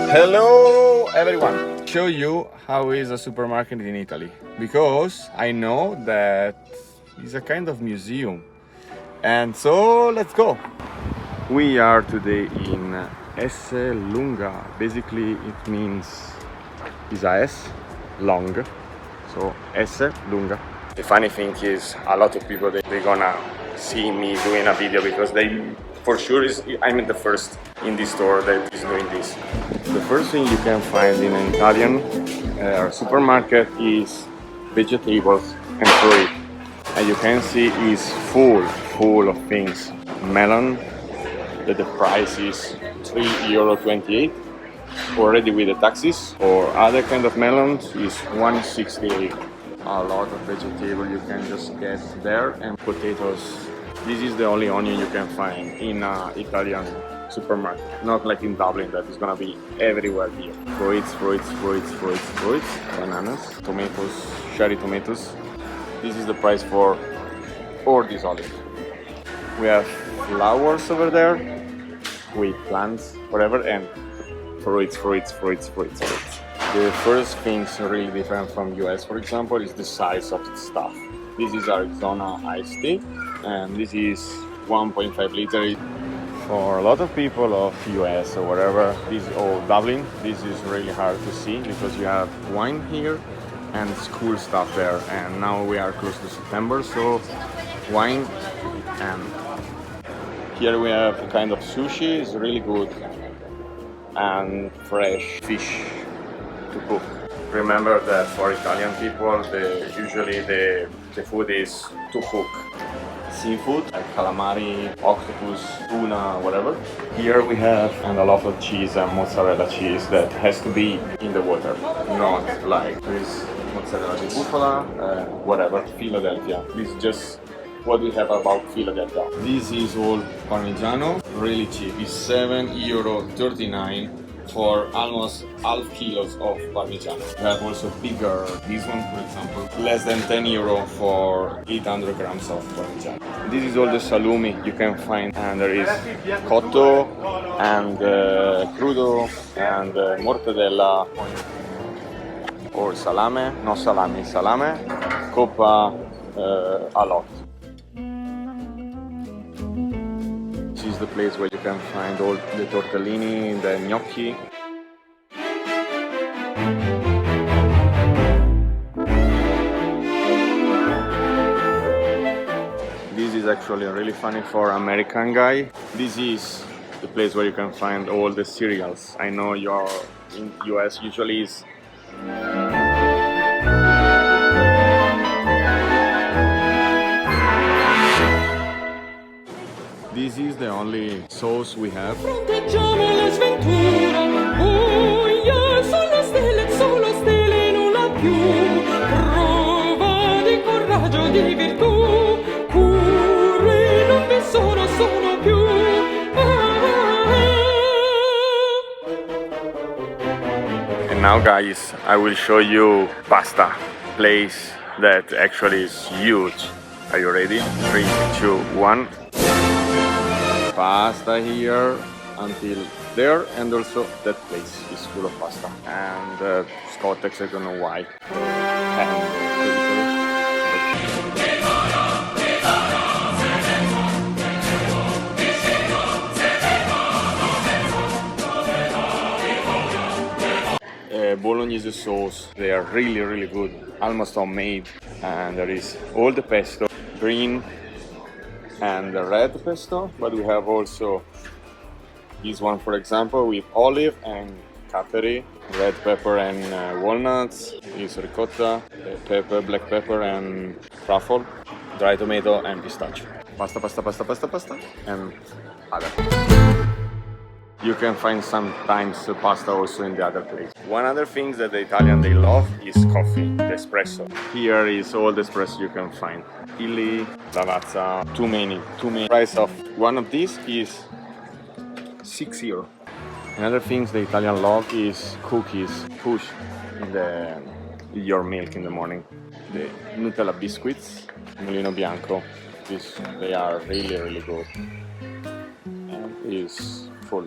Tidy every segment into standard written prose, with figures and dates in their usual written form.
Hello everyone! Show you how is a supermarket in Italy, because I know that it's a kind of museum, and so let's go. We are today in Esse Lunga. Basically it means is a S, long, so Esse Lunga. The funny thing is a lot of people they're gonna see me doing a video because they for sure I'm the first in this store that is doing this. The first thing you can find in an Italian supermarket is vegetables and fruit, and you can see is full of things. Melon that the price is €3.28 already with the taxes, or other kind of melons is $1.68. A lot of vegetable you can just get there, and potatoes. This is the only onion you can find in Italian supermarket, not like in Dublin that is gonna be everywhere here. Fruits, bananas, tomatoes, cherry tomatoes. This is the price for all these olives. We have flowers over there with plants, whatever, and fruits. The first things really different from US, for example, is the size of the stuff. This is Arizona iced tea, and this is 1.5 liter. For a lot of people of US or whatever, Dublin, this is really hard to see because you have wine here and school stuff there, and now we are close to September, so wine, and here we have a kind of sushi, it's really good, and fresh fish to cook. Remember that for Italian people, usually the food is to cook. Seafood like calamari, octopus, tuna, whatever. Here we have and a lot of cheese and mozzarella cheese that has to be in the water, not like there is mozzarella di bufala, whatever, Philadelphia. This is just what we have about Philadelphia. This is all Parmigiano, really cheap. It's €7.39 for almost half kilos of Parmigiano. We have also bigger, this one for example, less than €10 for 800 grams of Parmigiano. This is all the salumi you can find, and there is cotto and crudo and mortadella or salame, coppa a lot. This is the place where you can find all the tortellini, the gnocchi. This is actually really funny for American guy. This is the place where you can find all the cereals. I know you're in US usually is this is the only sauce we have. Fronteggiamo la sventura, oh yeah, solo stelle nulla più. Prova di coraggio, di virtù, curri non vi sono più. And now guys, I will show you pasta place that actually is huge. Are you ready? 3, 2, 1. Pasta here until there, and also that place is full of pasta. And Scottex, I don't know why. Bolognese sauce, they are really good, almost homemade, and there is all the pesto, green and the red pesto, but we have also this one for example with olive and caperi, red pepper and walnuts, is ricotta, pepper, black pepper and truffle, dry tomato and pistachio. Pasta, and other. You can find sometimes pasta also in the other place. One other thing that the Italian they love is coffee, the espresso. Here is all the espresso you can find. Illy, Lavazza, too many. Price of one of these is €6. Another thing the Italian love is cookies. Push your milk in the morning. The Nutella biscuits, Mulino Bianco. They are really good. And is full.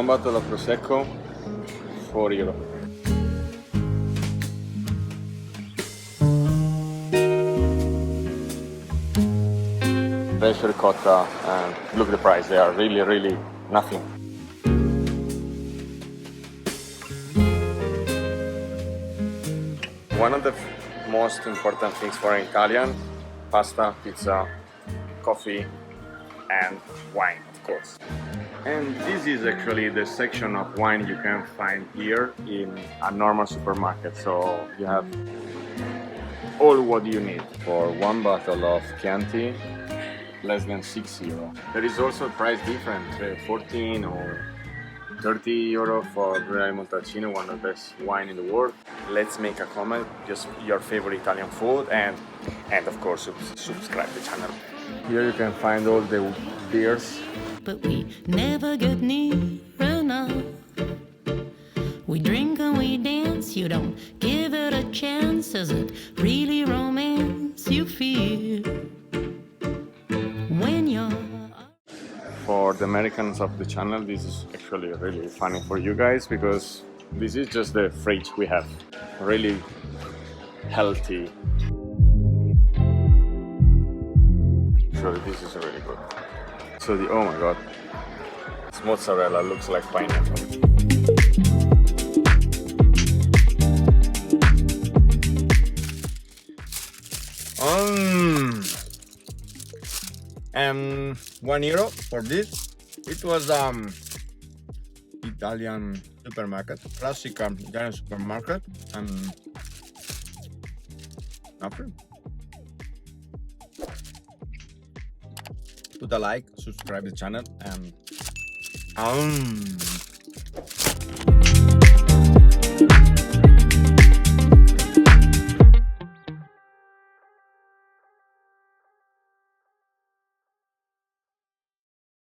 one bottle of Prosecco, €4. Fresh ricotta, and look at the price, they are really nothing. One of the most important things for an Italian: pasta, pizza, coffee, and wine, of course. And this is actually the section of wine you can find here in a normal supermarket. So you have all what you need for one bottle of Chianti, less than €6. There is also a price difference, 14 or €30 for Brunello Montalcino, one of the best wine in the world. Let's make a comment, just your favorite Italian food, and of course subscribe to the channel. Here you can find all the beers. But we never get near enough. We drink and we dance, you don't give it a chance. Is it really romance you feel when you're... For the Americans of the channel, this is actually really funny for you guys, because this is just the fridge we have. Really healthy. Actually, this is really good. So oh my god, this mozzarella looks like pineapple. And €1 for this. It was Italian supermarket, classic Italian supermarket, and nothing. Put a like, subscribe the channel, and